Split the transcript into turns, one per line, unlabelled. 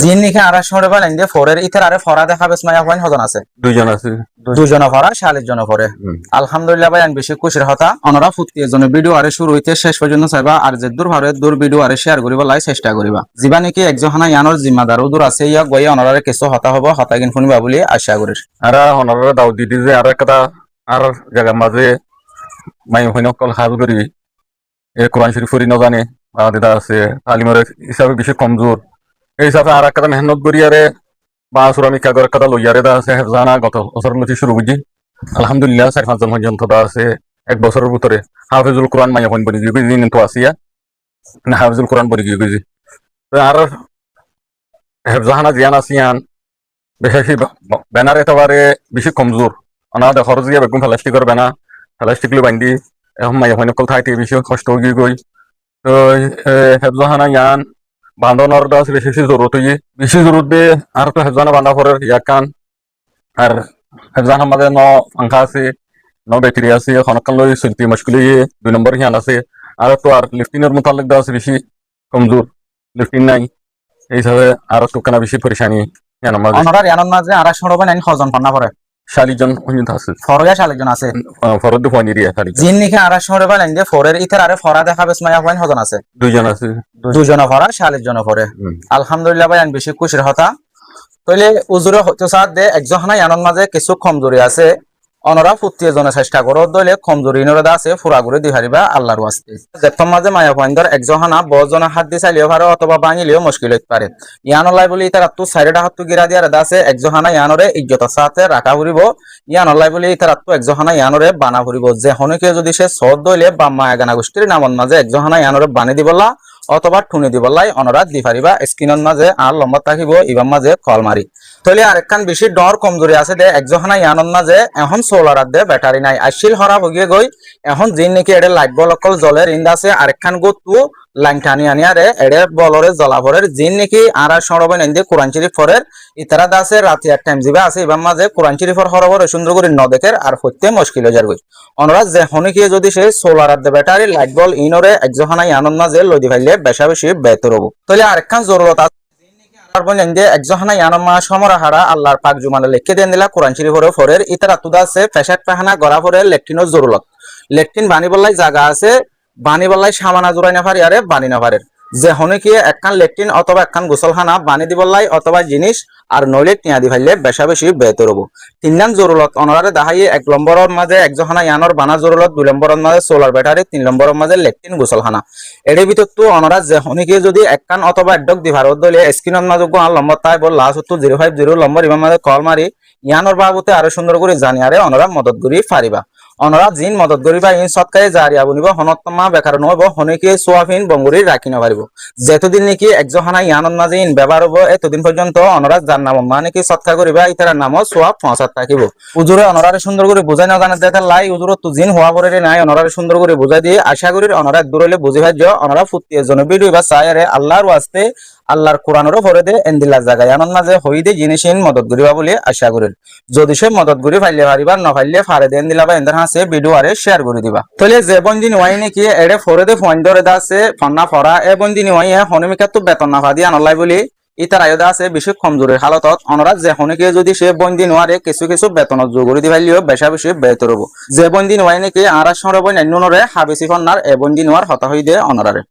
জিন নিখে আর শোরে বলেন যে ফোরের ইতার আরে ফরা দেখা বেশ মায়া হন হজন আছে
দুইজন আছে
দুজন ফরা 40 জন ফরে আলহামদুলিল্লাহ ভাই আমি বেশি খুশির কথা অনরা ফুটি এজন ভিডিও আরে শুরু হইতে শেষ পর্যন্ত চাইবা আর যে দূর ভারে দূর ভিডিও আরে শেয়ার করিবা লাই চেষ্টা করিবা জিবা নাকি একজহানা ইয়ানোর জিম্মাদার দূর আছে ইয়া গই অনরারে কিছু হতা হবো হতা কিন শুনিবা বলি আশা করি
আর হনারে দাও দিদি যে আর একটা আর জায়গা মাঝে মাই হইন কল হাল করি এ কোরআন শরীফ পড়ি না জানে দিদা আছে তালিমের হিসাবে বেশি কমজোর এই হিসাবে আর একটা মেহনত করি আরে বা সুরামি কাগর একটা লইয়ারে দা আছে হেফজানা গত বছর লতি শুরু বুঝি আলহামদুলিল্লাহ 4-5 জন পর্যন্ত দা আছে এক বছরের ভিতরে হাফিজুল কোরআন মাই হইন বলি দিন তো আসিয়া না হাফিজুল কোরআন বলি গিয়ে আর হেফজানা জিয়ান আসিয়ান বেশি ব্যানার একেবারে বেশি কমজোর অনা দেখর যে বেগুন প্লাস্টিকের ব্যানা প্লাস্টিক লো বান্ধি এখন মাই হইন কল থাইতে বেশি কষ্ট গিয়ে গই তো হেফজানা ইয়ান বান্ধনের দাস বেশি বেশি জরুরত দে আর তো হেফজানা বান্ধা ফরের ইয়াকান আর হেফজান আমাদের পাংখা আছে ব্যাটারি আছে খনকান লই চলতি মুশকিল 2 নম্বর হিয়ান আছে আর তো আর লিফটিনের মোতালেক দাস বেশি কমজোর লিফটিন নাই এই হিসাবে আর তো কেন বেশি পরেশানি ইয়ান আমাদের
অনরার ইয়ানোর মাঝে আর শোরে বলেন হজন ফন্না পরে
40 জন পর্যন্ত আছে
ফরয়া 40 জন আছে
ফরদ ফোন এরিয়া 40
জিন নিখে আর শোরে বলেন যে ফোরের ইতার আরে ফরা দেখা বেশ মায়া হন হজন আছে
দুইজন আছে
দুজন ফরা 40 জন পরে আলহামদুলিল্লাহ ভাই আমি বেশি খুশির কথা তইলে উজুরে হতে সাথ দে একজহানা ইয়ানোর মাঝে কিছু কমজোরি আছে অনরা ফুটি এজনে চেষ্টা করো দইলে কমজোরি ইনরদা আছে ফুরা করে দি হারিবা আল্লাহর ওয়াস্তে যেতম মাঝে মায়া পয়েন্টর একজহানা বজনা হাত দি চাইলেও পারে অথবা ভাঙিলেও মুশকিল হইতে পারে ইয়ানলাই বলি তার আত্তু সাইডে হাতু গিরা দিয়ার আছে একজহানা ইয়ানরে ইজ্জতের সাথে রাখা ফুরিব ইয়ানলাই বলি তার আত্তু একজহানা ইয়ানরে বানা ফুরিব যে হনকে যদি সে সদ দইলে বা মায়া গানা গোষ্ঠীর নামন মাঝে একজহানা ইয়ানরে বানি দিবলা অথবা ঠুনি দিবলাই অনরা দি পারিবা স্ক্রিনের মাঝে আর লম্বা থাকিব ইবাম মাঝে কল মারি তইলে আরেকখান বেশি ডর কমজোরি আছে দে একজহানা ইয়ানন মাঝে এখন সোলার দে ব্যাটারি নাই আইসিল হরা ভগিয়ে গই এখন জিন নাকি এডে লাইট বল অকল জলের ইন্দা আছে আরেকখান গতু লাইন টানি আনি আরে এডে বলরে জলাভরের জিন নাকি আর সরবেন এন্দে কোরআন শরীফ ফরের ইতারা দা আছে রাতে এক টাইম জিবা আছে ইবাম মাঝে কোরআন শরীফর হরবর সুন্দর করে ন দেখের আর হইতে মুশকিল হয়ে যার গই অনরা যে হনিকে যদি সে সোলার দে ব্যাটারি লাইট বল ইনরে একজহানা ইয়ানন মাঝে লদি ফাইলে বেশা বেশি বেতর হবো তাহলে আরেকখান জরুরত আছে একজহানা ইয়ানমা সমরা হারা আল্লাহর পাক জুমালে লিখে দেন দিলা কোরআন শরীফের ফরের ইতারা তুদা আছে পেশাক পাহানা গড়া ফরে লেট্রিনের জরুরত লেট্রিন বানি বললাই জায়গা আছে বানি বললাই সামানা জোড়াই না পারি আরে বানি না পারে যে হনে কি একখান লেট্রিন অথবা একখান গোসলখানা বানি দিবলাই অথবা জিনিস আর নইলে টিয়া দি ফাইলে বেশা বেশি বেতর হবো 3 নাম জরুরত অনরারে দাহাই 1 নম্বরের মাঝে একজহানা ইয়ানোর বানা জরুরত 2 নম্বরের মাঝে সোলার ব্যাটারি 3 নম্বরের মাঝে লেট্রিন গোসলখানা এর ভিতর তো অনরা যে হনিকে যদি একখান অথবা একডক দি ভারত দলে স্ক্রিনের মাঝে গো নম্বর তাই বল লাস্ট তো 050 নম্বর ইমাম মাঝে কল মারি ইয়ানোর বাবুতে আরো সুন্দর করে জানি আরে অনরা মদত করি পারিবা অনরা জিন মদত করিবা ইন সৎকারে জারিয়া বনিব হনত্তমা বেকার নহব হনিকে সোয়াফিন বঙ্গুরি রাখি না পারিব যেতদিন নাকি একজহানা ইয়ানন মাঝে ইন ব্যবহার হবো এতদিন পর্যন্ত অনরা যার নাম মানে কি সৎকা করিবা ইতার নাম সোয়াব ফসাদ থাকিব উজুরে অনরারে সুন্দর করে বুঝাই না জানা দেখার লাই উজুর তো জিন হওয়া পরে নাই অনরারে সুন্দর করে বুঝাই দিয়ে আশা করি অনরা দূর হইলে বুঝি ভাজ্য অনরা ফুটি এজন ভিডিও বা চায়ারে আল্লাহর ওয়াস্তে আল্লাহর কোরআনেরও ভরে দে এন্দিলা জায়গায় আনন্দ মাঝে হই দে জিনিসহীন মদত করিবা বলে আশা করেন যদি সে মদত করি ফাইলে পারিবা না ফাইলে ফারে দেন দিলা বা এন্দার হাসে ভিডিও আরে শেয়ার করে দিবা তাহলে যে বন্দিন ওয়াই নাকি এড়ে ফরে দে ফোন ধরে দাসে ফন্না ফরা এ বন্দিন ওয়াই হনমিকা তো বেতন না ফাদি আনলাই বলি ইতার আয়দা আছে বেশি কমজোরের হালতত অনরা যে হনকে যদি সে বন্দিন ওয়ারে কিছু কিছু বেতনত যোগ করে দিবাইলিও বেশা বেশি বেতর হবো যে বন্দিন ওয়াই নাকি আর সরব নাইনুনরে হাবেসি ফন্নার এ বন্দিন ওয়ার হতা হই দে অনরারে